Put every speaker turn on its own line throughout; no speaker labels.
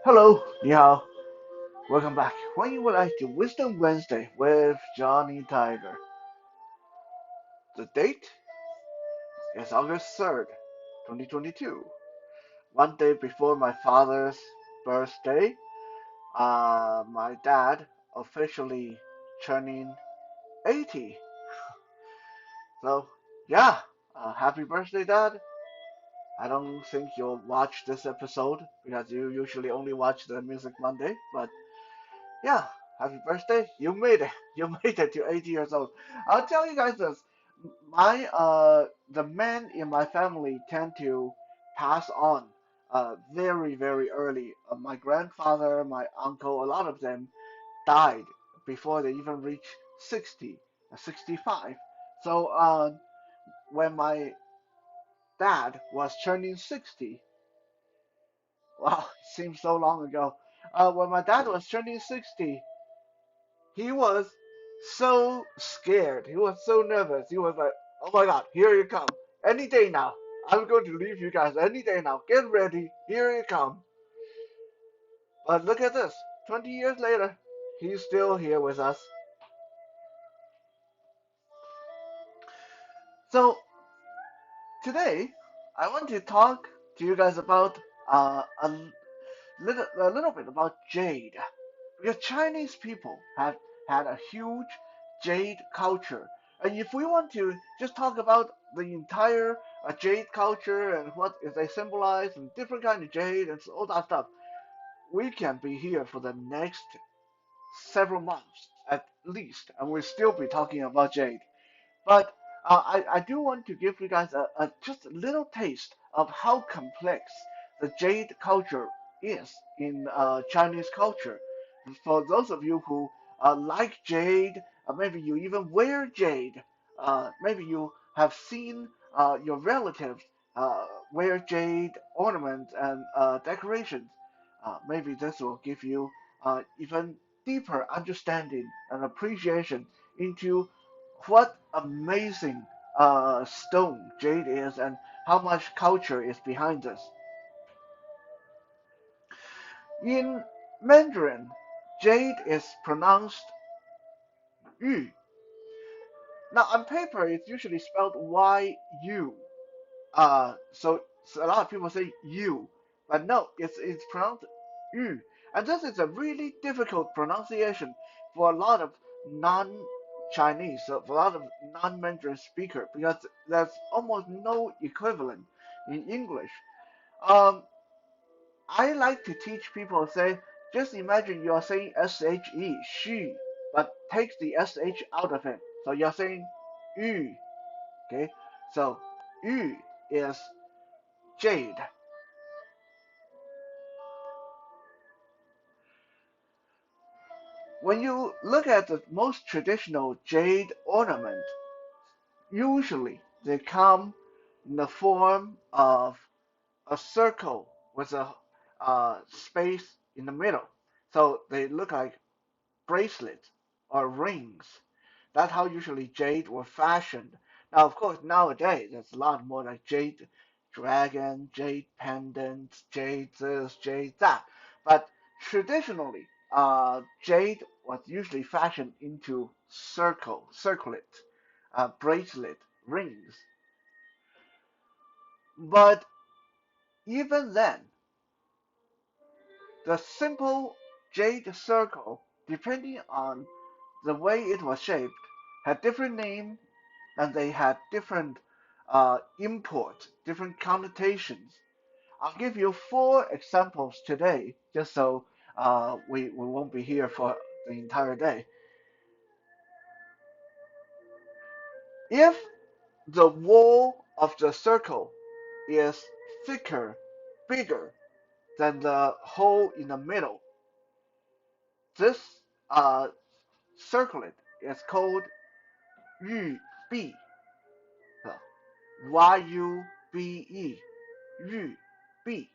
Hello, 你好 welcome back. 欢迎回来to Wisdom Wednesday with Johnny Tiger. The date is August 3rd, 2022. One day before my father's birthday, my dad officially turning 80. So, yeah, happy birthday, Dad. I don't think you'll watch this episode because you usually only watch the Music Monday, but yeah, happy birthday. You made it. You made it to 80 years old. I'll tell you guys this. The men in my family tend to pass on very early. My grandfather, my uncle, a lot of them died before they even reach 60, 65. So when my dad was turning 60, wow, it seems so long ago. When my dad was turning 60, he was so scared. He was so nervous. He was like, "Oh my God, here you come! Any day now. I'm going to leave you guys any day now. Get ready. Here you come." But look at this. 20 years later, he's still here with us. So today, I want to talk to you guys about a little bit about Jade. Because Chinese people have had a huge jade culture. And if we want to just talk about the entire jade culture and what they symbolize and different kind of jade and all that stuff, we can be here for the next several months at least, and we'll still be talking about jade. But I do want to give you guys just a little taste of how complex the jade culture is in Chinese culture. For those of you who like jade, maybe you even wear jade, maybe you have seen your relatives wear jade ornaments and decorations. Maybe this will give you even deeper understanding and appreciation into what amazing stone jade is and how much culture is behind this. In Mandarin, jade is pronounced yu. Now on paper, it's usually spelled Y-U. So a lot of people say you, but no, it's pronounced yu. And this is a really difficult pronunciation for a lot of non-Chinese, so for a lot of non-Mandarin speaker, because there's almost no equivalent in English. Um, I like to teach people say, just imagine you're saying she, she, but take the sh out of it. So you're saying yu, okay? So yu is jade. When you look at the most traditional jade ornament, usually they come in the form of a circle with a space in the middle. So they look like bracelets or rings. That's how usually jade were fashioned. Now, of course, nowadays there's a lot more like jade dragon, jade pendants, jade this, jade that. But traditionally, jade was usually fashioned into circlet, bracelet, rings. But even then, the simple jade circle, depending on the way it was shaped, had different name and they had different import, different connotations. I'll give you four examples today, just so we won't be here for the entire day. If the wall of the circle is thicker, bigger than the hole in the middle, this uh, circlet is called yu bi, Y-U-B-E, yu bi.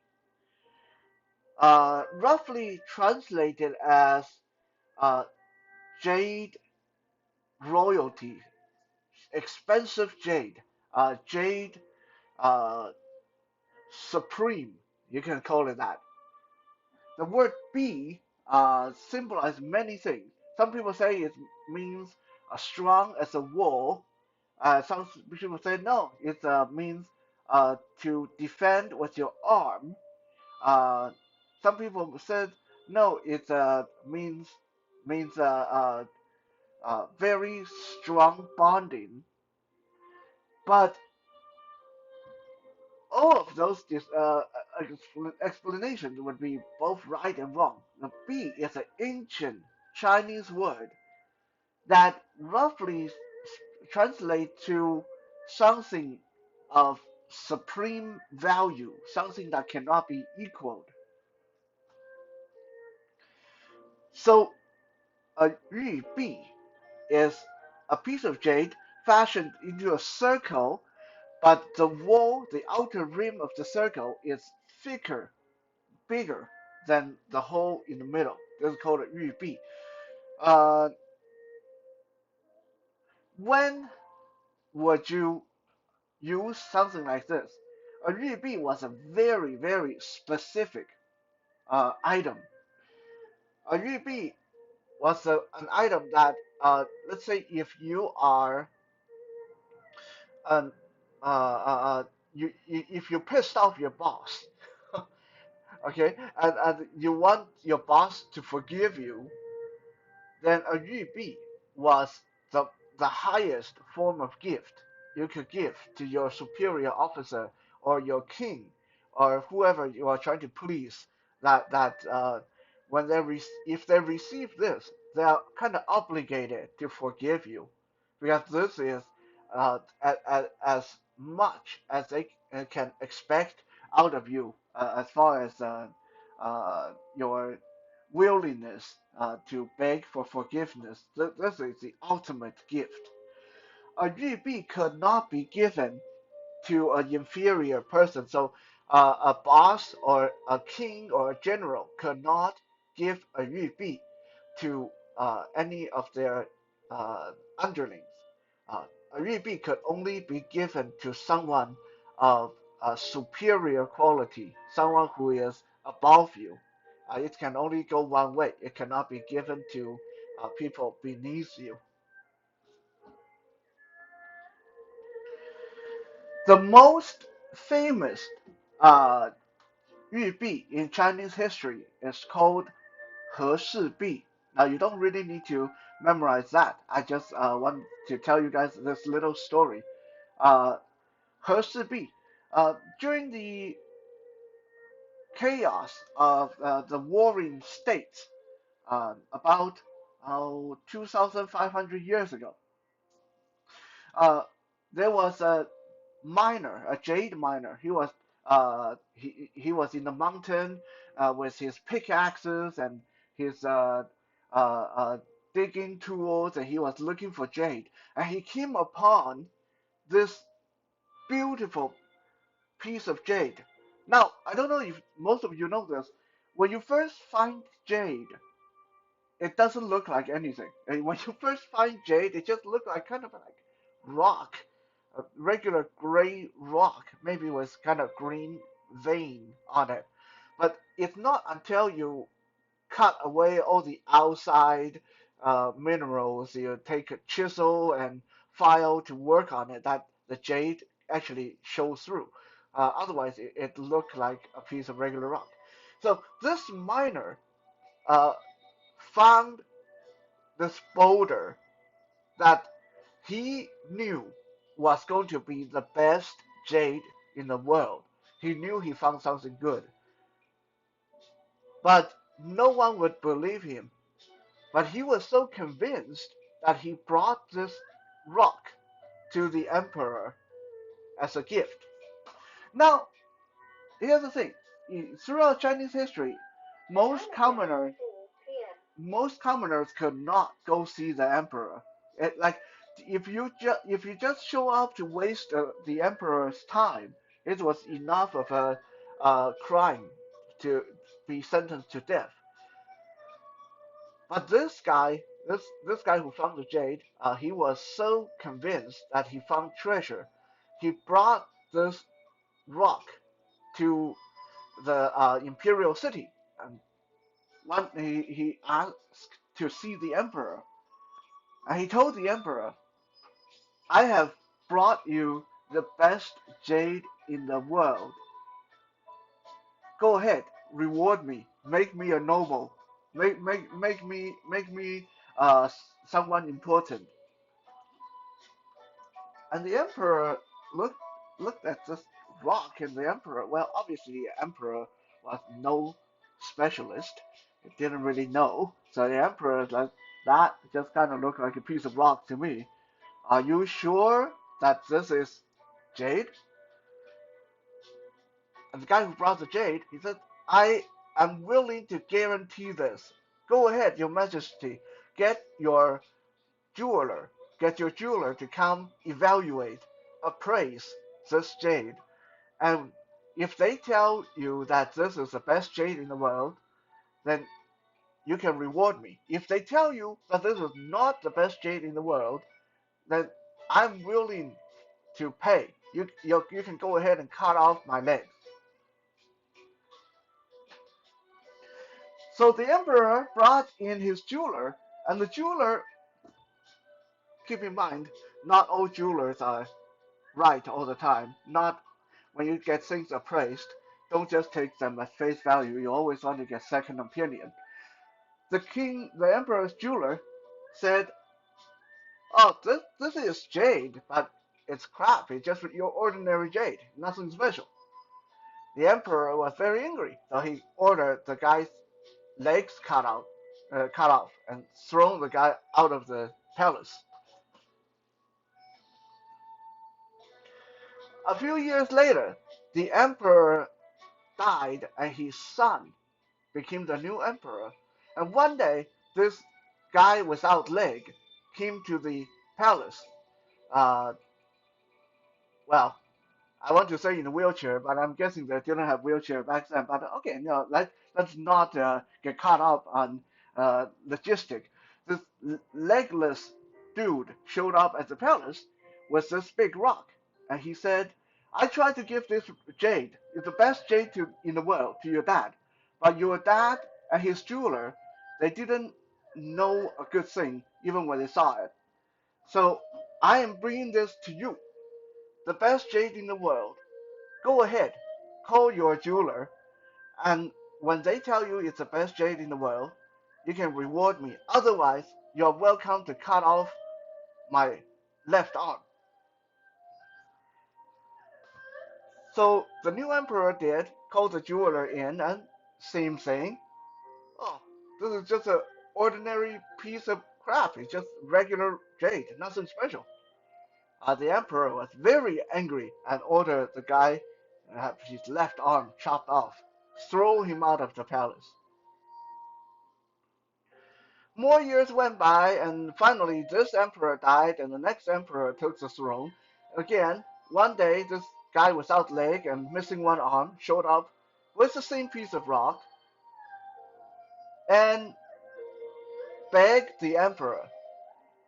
Roughly translated as uh, jade royalty, expensive jade, jade uh, supreme, you can call it that. the word "bi" symbolizes many things. Some people say it means as strong as a wall. Some people say no, it means to defend with your arm. Uh, some people said no, it means very strong bonding. But all of those explanations would be both right and wrong. The "bi" is an ancient Chinese word that roughly translates to something of supreme value, something that cannot be equaled. So a yu bi is a piece of jade fashioned into a circle, but the wall, the outer rim of the circle, is thicker, bigger than the hole in the middle. This is called a yu bi. Uh, when would you use something like this? A yu bi was a very, very specific item. A yu bi was an item that, let's say, if you are an if you pissed off your boss, okay, and you want your boss to forgive you, then a yubi was the the highest form of gift you could give to your superior officer or your king or whoever you are trying to please. That when if they receive this, they are kind of obligated to forgive you, because this is as much as they can expect out of you, as far as your willingness to beg for forgiveness. This is the ultimate gift. A yubi could not be given to an inferior person. So a boss or a king or a general could not give a yubi to any of their underlings. Uh, a yubi could only be given to someone of superior quality, someone who is above you. It can only go one way. It cannot be given to people beneath you. The most famous uh, 玉璧 in Chinese history is called 和氏璧. Now you don't really need to memorize that. I just want to tell you guys this little story. Uh, 和氏璧. During the chaos of the warring states about 2,500 years ago, uh, there was a miner, a jade miner. He was in the mountain with his pickaxes and his uh, digging tools, and he was looking for jade. And he came upon this beautiful piece of jade. Now, I don't know if most of you know this. When you first find jade, it doesn't look like anything. And when you first find jade, it just looks like kind of like rock, a regular gray rock, maybe with kind of green vein on it. But it's not until you cut away all the outside minerals, you take a chisel and file to work on it, that the jade actually shows through. Otherwise, it looked like a piece of regular rock. So this miner uh, found this boulder that he knew was going to be the best jade in the world. He knew he found something good, but no one would believe him. But he was so convinced that he brought this rock to the emperor as a gift. Now, here's the thing. Throughout Chinese history, most commoners most commoners could not go see the emperor. Like if you just show up to waste the emperor's time, it was enough of a crime to be sentenced to death. But this guy who found the jade, he was so convinced that he found treasure, he brought this rock to the imperial city, and he asked to see the emperor, and he told the emperor, "I have brought you the best jade in the world. Go ahead, reward me, make me a noble, make me someone important." And the emperor looked looked at this rock, and the emperor, well, obviously the emperor was no specialist. He didn't really know. So the emperor is like, that just kind of looked like a piece of rock to me. Are you sure that this is jade? And the guy who brought the jade, he said, I am willing to guarantee this. Go ahead, your majesty. Get your jeweler, get your jeweler to come evaluate, appraise this jade. And if they tell you that this is the best jade in the world, then you can reward me. If they tell you that this is not the best jade in the world, then I'm willing to pay. You can go ahead and cut off my legs. So the emperor brought in his jeweler, and the jeweler, keep in mind, not all jewelers are right all the time. Not when you get things appraised, don't just take them at face value. You always want to get second opinion. The emperor's jeweler, said, "Oh, this is jade, but it's crap. It's just your ordinary jade, nothing special." The emperor was very angry, so he ordered the guy's legs cut off, and thrown the guy out of the palace. A few years later, the emperor died, and his son became the new emperor. And one day, this guy without leg came to the palace. Uh, well, I want to say in a wheelchair, but I'm guessing they didn't have wheelchair back then. But okay, no, let's not get caught up on logistic. This legless dude showed up at the palace with this big rock, and he said, "I tried to give this jade, it's the best jade in the world, to your dad, but your dad and his jeweler, they didn't know a good thing even when they saw it. So I am bringing this to you, the best jade in the world. Go ahead, call your jeweler, and when they tell you it's the best jade in the world, you can reward me. Otherwise, you're welcome to cut off my left arm." So the new emperor did call the jeweler in, and same thing. "Oh, this is just an ordinary piece of crap. It's just regular jade, nothing special." The emperor was very angry and ordered the guy to have his left arm chopped off, throw him out of the palace. More years went by, and finally this emperor died, and the next emperor took the throne. Again, one day this guy without leg and missing one arm showed up with the same piece of rock and begged the emperor,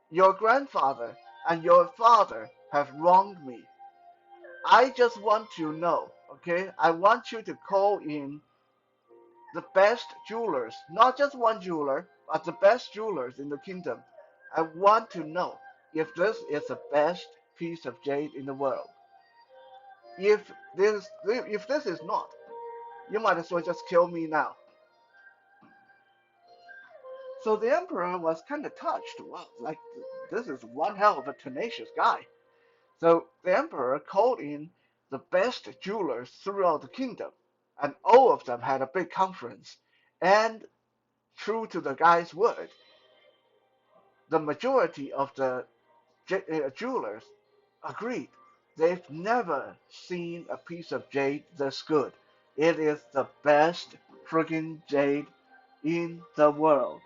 "Your grandfather and your father have wronged me. I just want to know, okay? I want you to call in the best jewelers, not just one jeweler, but the best jewelers in the kingdom. I want to know if this is the best piece of jade in the world. If this is not, you might as well just kill me now." So the emperor was kind of touched. Wow, like this is one hell of a tenacious guy. So the emperor called in the best jewelers throughout the kingdom, and all of them had a big conference. And true to the guy's word, the majority of the jewelers agreed. They've never seen a piece of jade this good. It is the best friggin' jade in the world.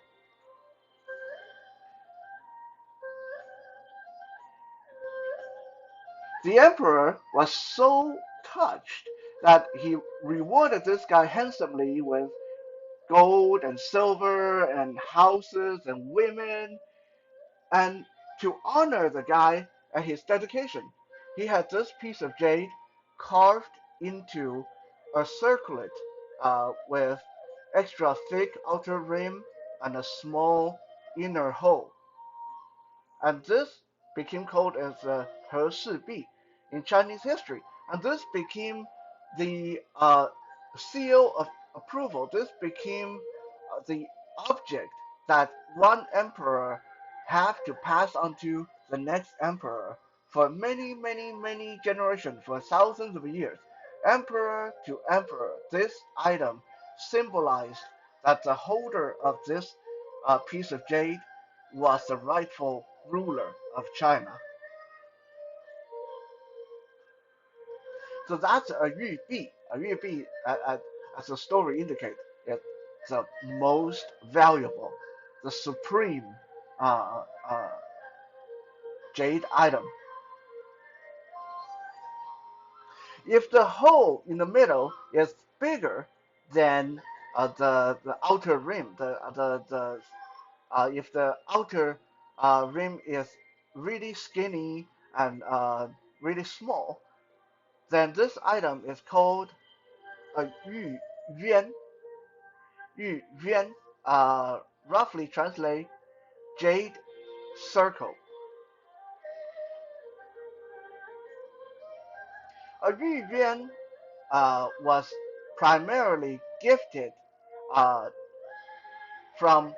The emperor was so touched that he rewarded this guy handsomely with gold and silver and houses and women. And to honor the guy and his dedication, he had this piece of jade carved into a circlet with extra thick outer rim, and a small inner hole. And this became called as the He Shi Bi in Chinese history. And this became the seal of approval. This became the object that one emperor have to pass on to the next emperor for many, many, many generations, for thousands of years. Emperor to emperor, this item symbolized that the holder of this piece of jade was the rightful ruler of China. So that's a Yu Bi. A Yu Bi, as the story indicates, it's the most valuable, the supreme uh, uh, jade item. If the hole in the middle is bigger than the outer rim, if the outer rim is really skinny and really small, then this item is called a yu yuan. Yu yuan roughly translate jade circle. A yu yuan was primarily gifted uh, from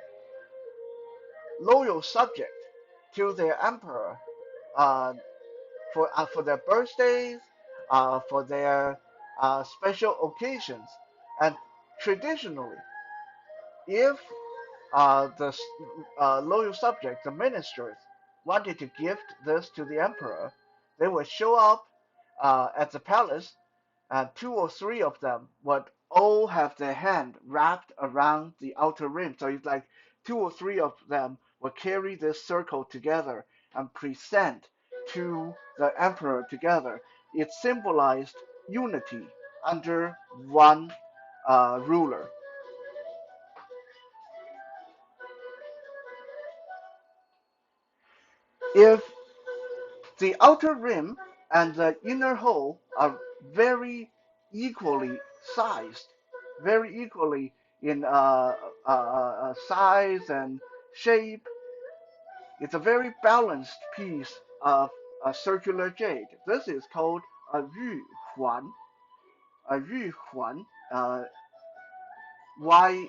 loyal subjects to their emperor uh, for their birthdays, for their special occasions, and traditionally, if the loyal subjects, the ministers, wanted to gift this to the emperor, they would show up at the palace, and two or three of them would all have their hand wrapped around the outer rim. So it's like two or three of them would carry this circle together and present to the emperor together. It symbolized unity under one ruler. If the outer rim and the inner hole are very equally sized, very equally in size and shape. It's a very balanced piece of circular jade. This is called a yu huan, a yu huan, Yehuan,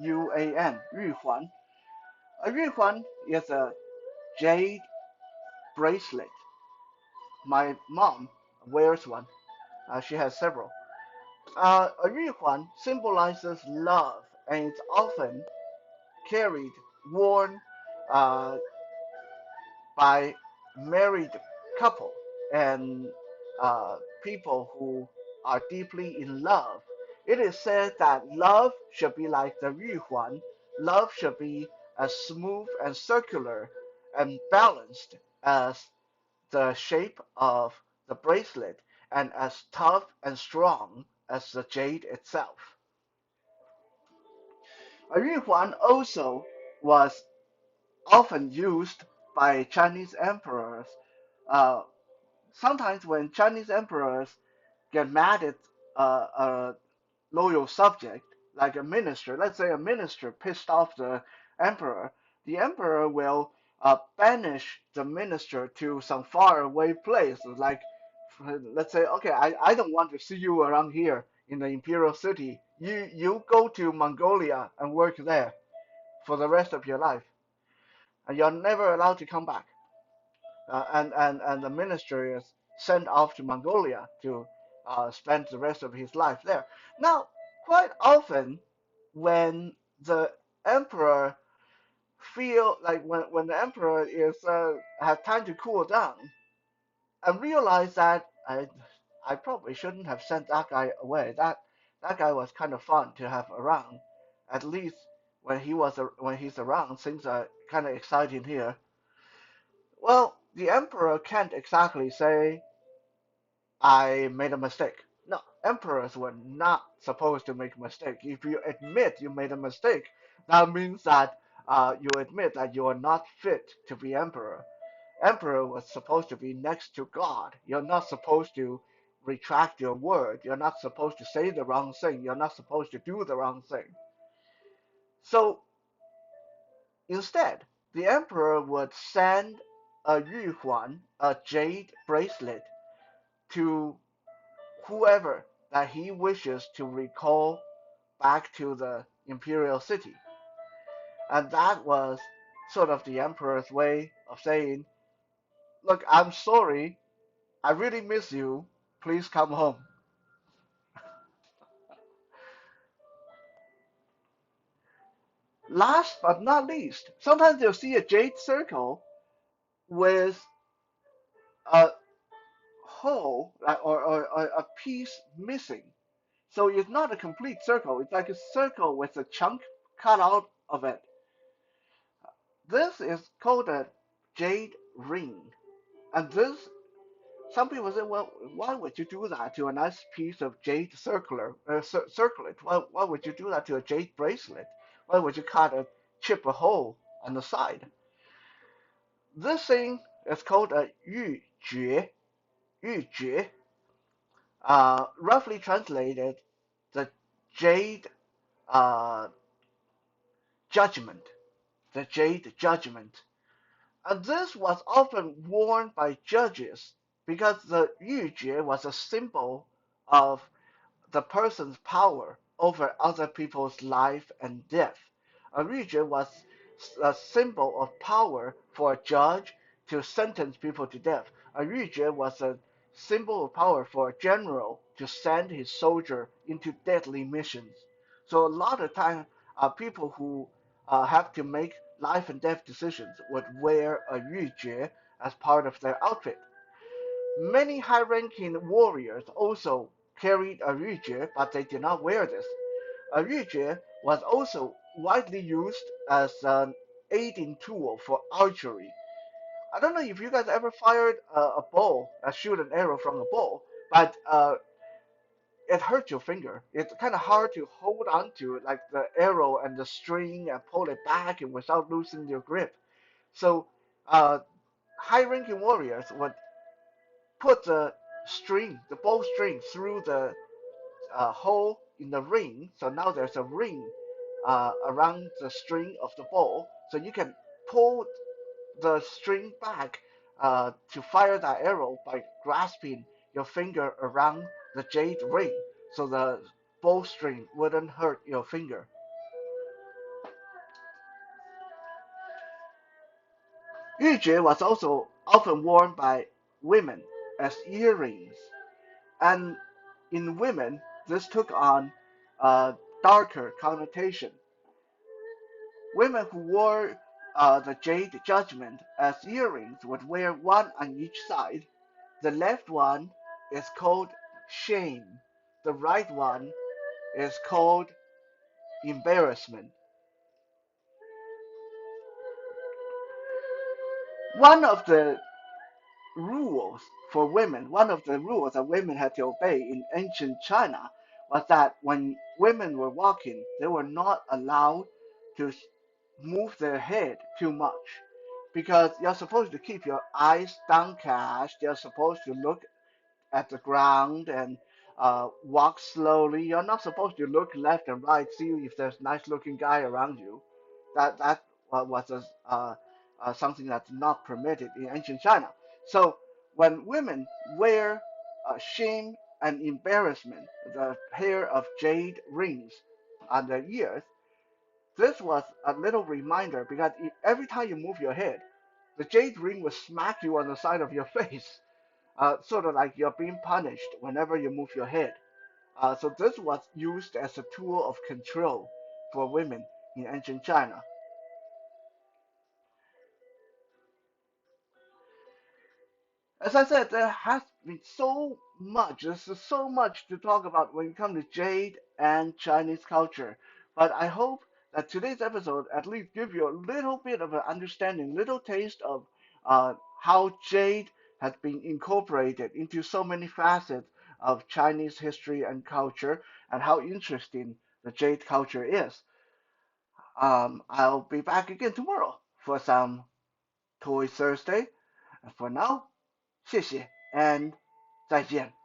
yu huan. A yu huan is a jade bracelet. My mom wears one. She has several. A yuan symbolizes love, and it's often carried, worn uh, by married couple and people who are deeply in love. It is said that love should be like the yuan. Love should be as smooth and circular and balanced as the shape of the bracelet and as tough and strong as the jade itself. A yuan also was often used by Chinese emperors. Uh, Sometimes when Chinese emperors get mad at a loyal subject, like a minister, let's say a minister pissed off the emperor will banish the minister to some faraway place. Like, let's say, okay, I don't want to see you around here in the imperial city. You go to Mongolia and work there for the rest of your life, and you're never allowed to come back. And the minister is sent off to Mongolia to spend the rest of his life there. Now, quite often, when the emperor feel like when the emperor is have time to cool down and realize that I probably shouldn't have sent that guy away. That guy was kind of fun to have around. At least when he's around, things are kind of exciting here. Well, the emperor can't exactly say I made a mistake. No, emperors were not supposed to make a mistake. If you admit you made a mistake, that means that you admit that you are not fit to be emperor. Emperor was supposed to be next to God. You're not supposed to retract your word. You're not supposed to say the wrong thing. You're not supposed to do the wrong thing. So instead, the emperor would send a yuhuan, a jade bracelet, to whoever that he wishes to recall back to the imperial city. And that was sort of the emperor's way of saying, look, I'm sorry, I really miss you, please come home. Last but not least, sometimes you'll see a jade circle with a hole or a piece missing. So it's not a complete circle, it's like a circle with a chunk cut out of it. This is called a jade ring. And this, some people say, well, why would you do that to a nice piece of jade circlet? Why would you do that to a jade bracelet? Why would you chip a hole on the side? This thing is called a 玉珏, 玉珏, roughly translated the jade uh, judgment, the jade judgment. And this was often worn by judges because the 玉珏 was a symbol of the person's power over other people's life and death. A region was a symbol of power for a judge to sentence people to death. A region was a symbol of power for a general to send his soldier into deadly missions. So a lot of time, people who have to make life and death decisions would wear a 玉珏 as part of their outfit. Many high-ranking warriors also carried a 玉珏, but they did not wear this. A 玉珏 was also widely used as an aiding tool for archery. I don't know if you guys ever fired a bow, shoot an arrow from a bow, but it hurts your finger. It's kind of hard to hold on to, like the arrow and the string, and pull it back and without losing your grip. So, high-ranking warriors would put the bow string through the hole in the ring. So now there's a ring around the string of the bow. So you can pull the string back to fire that arrow by grasping your finger around the jade ring. So the bowstring wouldn't hurt your finger. 玉珏 was also often worn by women as earrings. And in women, this took on a darker connotation. Women who wore the jade judgment as earrings would wear one on each side. The left one is called shame. The right one is called embarrassment. One of the one of the rules that women had to obey in ancient China was that when women were walking, they were not allowed to move their head too much because you're supposed to keep your eyes downcast. You're supposed to look at the ground and walk slowly. You're not supposed to look left and right, see if there's nice looking guy around you. That was something that's not permitted in ancient China. So when women wear shame and embarrassment, the pair of jade rings on their ears, this was a little reminder because every time you move your head, the jade ring will smack you on the side of your face, sort of like you're being punished whenever you move your head. So this was used as a tool of control for women in ancient China. As I said, there has been so much. There's so much to talk about when it comes to jade and Chinese culture. But I hope that today's episode at least give you a little bit of an understanding, little taste of how jade has been incorporated into so many facets of Chinese history and culture, and how interesting the jade culture is. I'll be back again tomorrow for some Toy Thursday. And for now, 谢谢 and 再见。